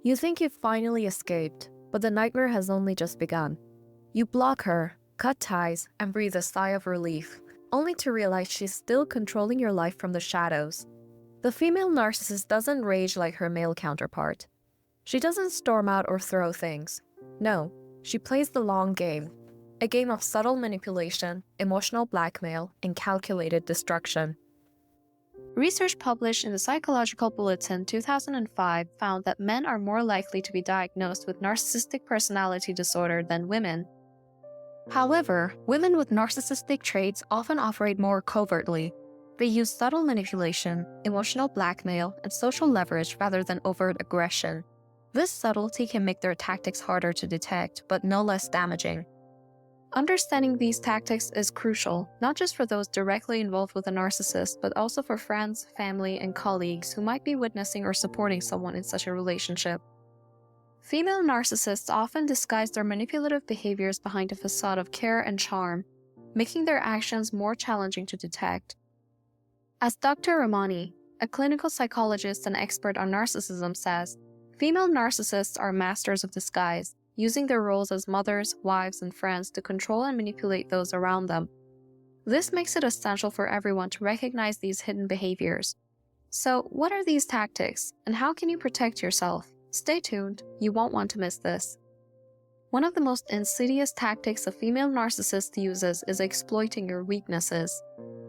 You think you've finally escaped, but the nightmare has only just begun. You block her, cut ties, and breathe a sigh of relief, only to realize she's still controlling your life from the shadows. The female narcissist doesn't rage like her male counterpart. She doesn't storm out or throw things. No, she plays the long game. A game of subtle manipulation, emotional blackmail, and calculated destruction. Research published in the Psychological Bulletin 2005 found that men are more likely to be diagnosed with narcissistic personality disorder than women. However, women with narcissistic traits often operate more covertly. They use subtle manipulation, emotional blackmail, and social leverage rather than overt aggression. This subtlety can make their tactics harder to detect, but no less damaging. Understanding these tactics is crucial, not just for those directly involved with a narcissist, but also for friends, family, and colleagues who might be witnessing or supporting someone in such a relationship. Female narcissists often disguise their manipulative behaviors behind a facade of care and charm, making their actions more challenging to detect. As Dr. Ramani, a clinical psychologist and expert on narcissism, says, female narcissists are masters of disguise, using their roles as mothers, wives, and friends to control and manipulate those around them. This makes it essential for everyone to recognize these hidden behaviors. So, what are these tactics, and how can you protect yourself? Stay tuned, you won't want to miss this. One of the most insidious tactics a female narcissist uses is exploiting your weaknesses.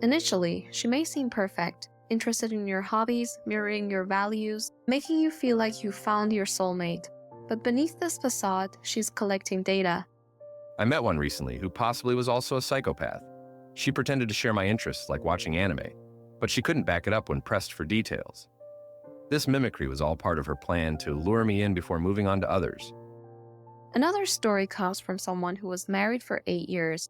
Initially, she may seem perfect, interested in your hobbies, mirroring your values, making you feel like you found your soulmate. But beneath this facade, she's collecting data. I met one recently who possibly was also a psychopath. She pretended to share my interests like watching anime, but she couldn't back it up when pressed for details. This mimicry was all part of her plan to lure me in before moving on to others. Another story comes from someone who was married for 8 years.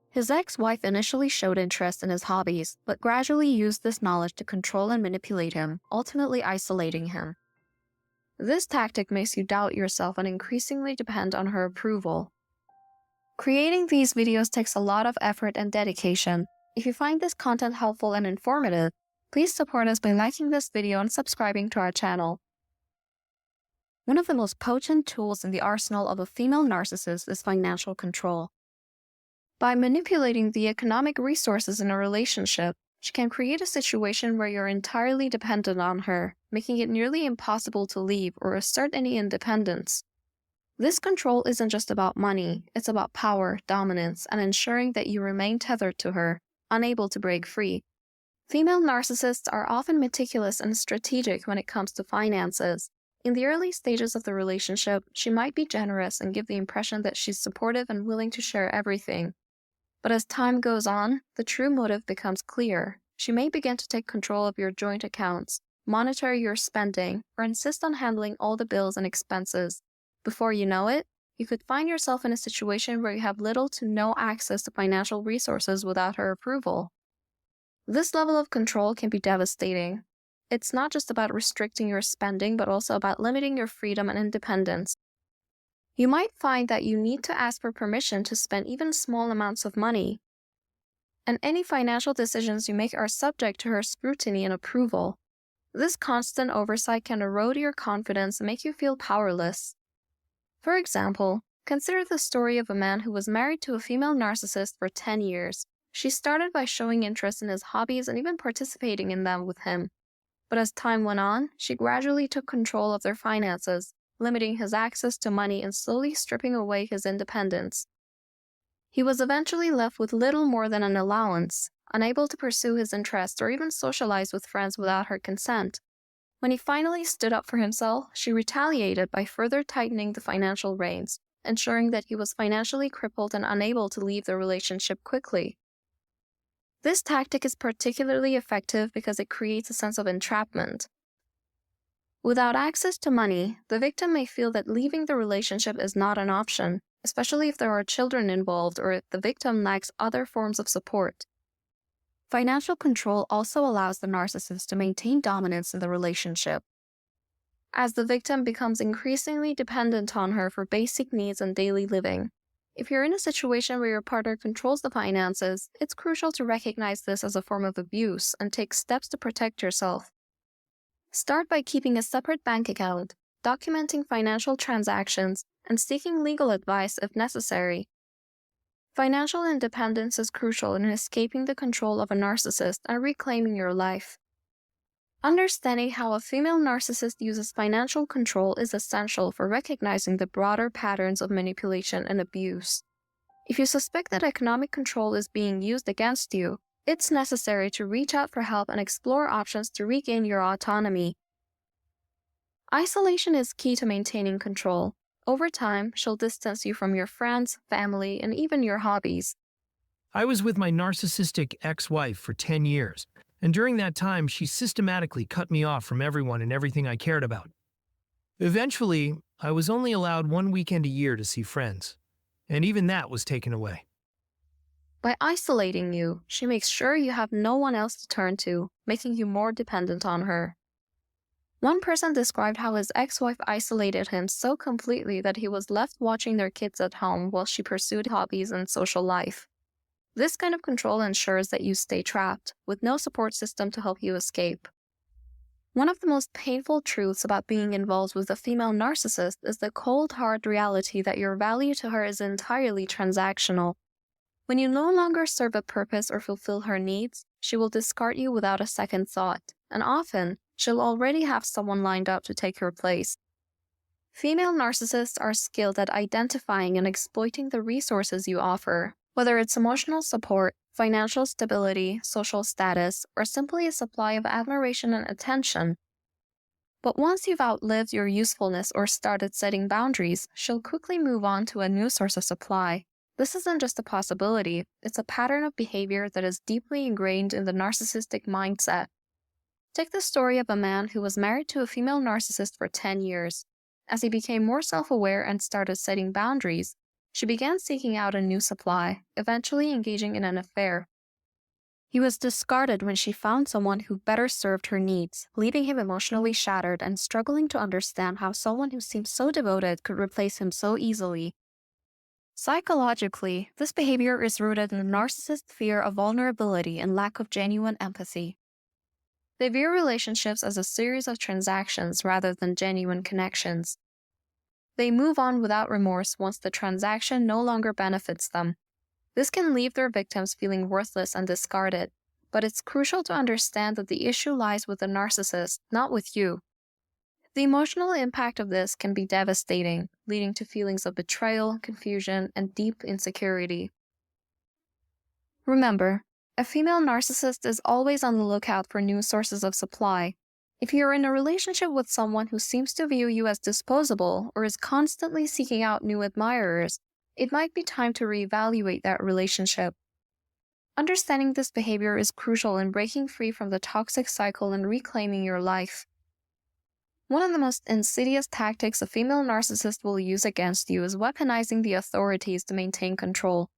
His ex-wife initially showed interest in his hobbies, but gradually used this knowledge to control and manipulate him, ultimately isolating him. This tactic makes you doubt yourself and increasingly depend on her approval. Creating these videos takes a lot of effort and dedication. If you find this content helpful and informative, please support us by liking this video and subscribing to our channel. One of the most potent tools in the arsenal of a female narcissist is financial control. By manipulating the economic resources in a relationship, she can create a situation where you're entirely dependent on her, making it nearly impossible to leave or assert any independence. This control isn't just about money, it's about power, dominance, and ensuring that you remain tethered to her, unable to break free. Female narcissists are often meticulous and strategic when it comes to finances. In the early stages of the relationship, she might be generous and give the impression that she's supportive and willing to share everything. But as time goes on, the true motive becomes clear. She may begin to take control of your joint accounts, monitor your spending, or insist on handling all the bills and expenses. Before you know it, you could find yourself in a situation where you have little to no access to financial resources without her approval. This level of control can be devastating. It's not just about restricting your spending, but also about limiting your freedom and independence. You might find that you need to ask for permission to spend even small amounts of money. And any financial decisions you make are subject to her scrutiny and approval. This constant oversight can erode your confidence and make you feel powerless. For example, consider the story of a man who was married to a female narcissist for 10 years. She started by showing interest in his hobbies and even participating in them with him. But as time went on, she gradually took control of their finances, limiting his access to money and slowly stripping away his independence. He was eventually left with little more than an allowance, unable to pursue his interests or even socialize with friends without her consent. When he finally stood up for himself, she retaliated by further tightening the financial reins, ensuring that he was financially crippled and unable to leave the relationship quickly. This tactic is particularly effective because it creates a sense of entrapment. Without access to money, the victim may feel that leaving the relationship is not an option, especially if there are children involved or if the victim lacks other forms of support. Financial control also allows the narcissist to maintain dominance in the relationship. As the victim becomes increasingly dependent on her for basic needs and daily living. If you're in a situation where your partner controls the finances, it's crucial to recognize this as a form of abuse and take steps to protect yourself. Start by keeping a separate bank account, documenting financial transactions, and seeking legal advice if necessary. Financial independence is crucial in escaping the control of a narcissist and reclaiming your life. Understanding how a female narcissist uses financial control is essential for recognizing the broader patterns of manipulation and abuse. If you suspect that economic control is being used against you, it's necessary to reach out for help and explore options to regain your autonomy. Isolation is key to maintaining control. Over time, she'll distance you from your friends, family, and even your hobbies. I was with my narcissistic ex-wife for 10 years, and during that time, she systematically cut me off from everyone and everything I cared about. Eventually, I was only allowed 1 weekend a year to see friends, and even that was taken away. By isolating you, she makes sure you have no one else to turn to, making you more dependent on her. One person described how his ex-wife isolated him so completely that he was left watching their kids at home while she pursued hobbies and social life. This kind of control ensures that you stay trapped, with no support system to help you escape. One of the most painful truths about being involved with a female narcissist is the cold, hard reality that your value to her is entirely transactional. When you no longer serve a purpose or fulfill her needs, she will discard you without a second thought, and often, she'll already have someone lined up to take her place. Female narcissists are skilled at identifying and exploiting the resources you offer, whether it's emotional support, financial stability, social status, or simply a supply of admiration and attention. But once you've outlived your usefulness or started setting boundaries, she'll quickly move on to a new source of supply. This isn't just a possibility, it's a pattern of behavior that is deeply ingrained in the narcissistic mindset. Take the story of a man who was married to a female narcissist for 10 years. As he became more self-aware and started setting boundaries, she began seeking out a new supply, eventually engaging in an affair. He was discarded when she found someone who better served her needs, leaving him emotionally shattered and struggling to understand how someone who seemed so devoted could replace him so easily. Psychologically, this behavior is rooted in the narcissist's fear of vulnerability and lack of genuine empathy. They view relationships as a series of transactions rather than genuine connections. They move on without remorse once the transaction no longer benefits them. This can leave their victims feeling worthless and discarded, but it's crucial to understand that the issue lies with the narcissist, not with you. The emotional impact of this can be devastating, leading to feelings of betrayal, confusion, and deep insecurity. Remember, a female narcissist is always on the lookout for new sources of supply. If you're in a relationship with someone who seems to view you as disposable or is constantly seeking out new admirers, it might be time to reevaluate that relationship. Understanding this behavior is crucial in breaking free from the toxic cycle and reclaiming your life. One of the most insidious tactics a female narcissist will use against you is weaponizing the authorities to maintain control.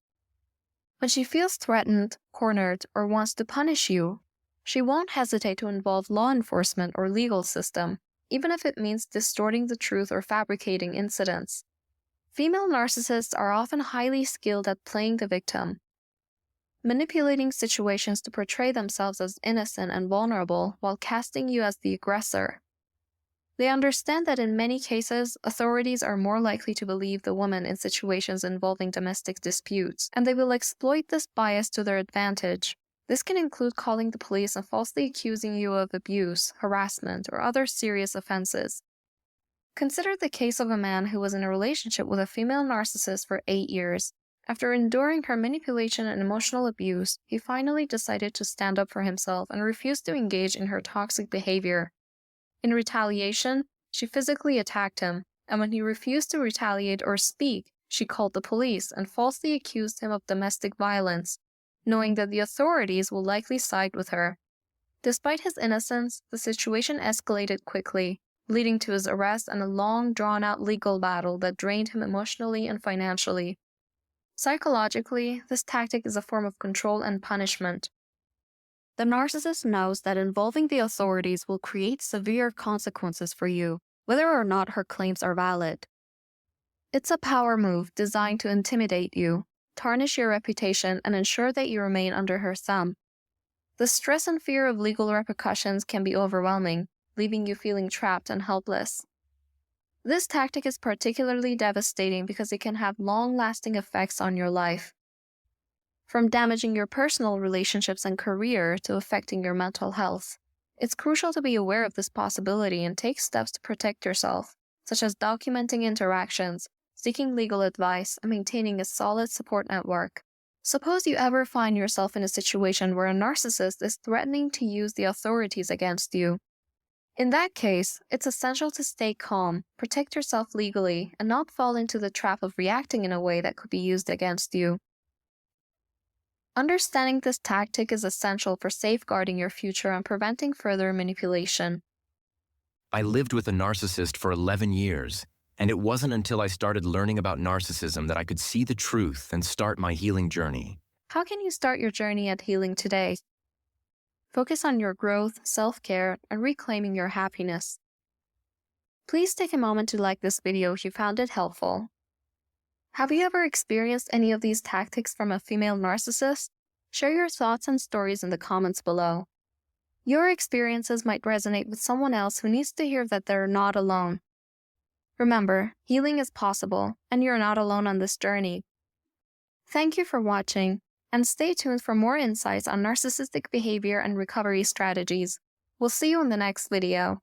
When she feels threatened, cornered, or wants to punish you, she won't hesitate to involve law enforcement or legal system, even if it means distorting the truth or fabricating incidents. Female narcissists are often highly skilled at playing the victim, manipulating situations to portray themselves as innocent and vulnerable while casting you as the aggressor. They understand that in many cases, authorities are more likely to believe the woman in situations involving domestic disputes, and they will exploit this bias to their advantage. This can include calling the police and falsely accusing you of abuse, harassment, or other serious offenses. Consider the case of a man who was in a relationship with a female narcissist for 8 years. After enduring her manipulation and emotional abuse, he finally decided to stand up for himself and refused to engage in her toxic behavior. In retaliation, she physically attacked him, and when he refused to retaliate or speak, she called the police and falsely accused him of domestic violence, knowing that the authorities will likely side with her. Despite his innocence, the situation escalated quickly, leading to his arrest and a long, drawn-out legal battle that drained him emotionally and financially. Psychologically, this tactic is a form of control and punishment. The narcissist knows that involving the authorities will create severe consequences for you, whether or not her claims are valid. It's a power move designed to intimidate you, tarnish your reputation, and ensure that you remain under her thumb. The stress and fear of legal repercussions can be overwhelming, leaving you feeling trapped and helpless. This tactic is particularly devastating because it can have long-lasting effects on your life, from damaging your personal relationships and career to affecting your mental health. It's crucial to be aware of this possibility and take steps to protect yourself, such as documenting interactions, seeking legal advice, and maintaining a solid support network. Suppose you ever find yourself in a situation where a narcissist is threatening to use the authorities against you. In that case, it's essential to stay calm, protect yourself legally, and not fall into the trap of reacting in a way that could be used against you. Understanding this tactic is essential for safeguarding your future and preventing further manipulation. I lived with a narcissist for 11 years, and it wasn't until I started learning about narcissism that I could see the truth and start my healing journey. How can you start your journey at healing today? Focus on your growth, self-care, and reclaiming your happiness. Please take a moment to like this video if you found it helpful. Have you ever experienced any of these tactics from a female narcissist? Share your thoughts and stories in the comments below. Your experiences might resonate with someone else who needs to hear that they're not alone. Remember, healing is possible, and you're not alone on this journey. Thank you for watching, and stay tuned for more insights on narcissistic behavior and recovery strategies. We'll see you in the next video.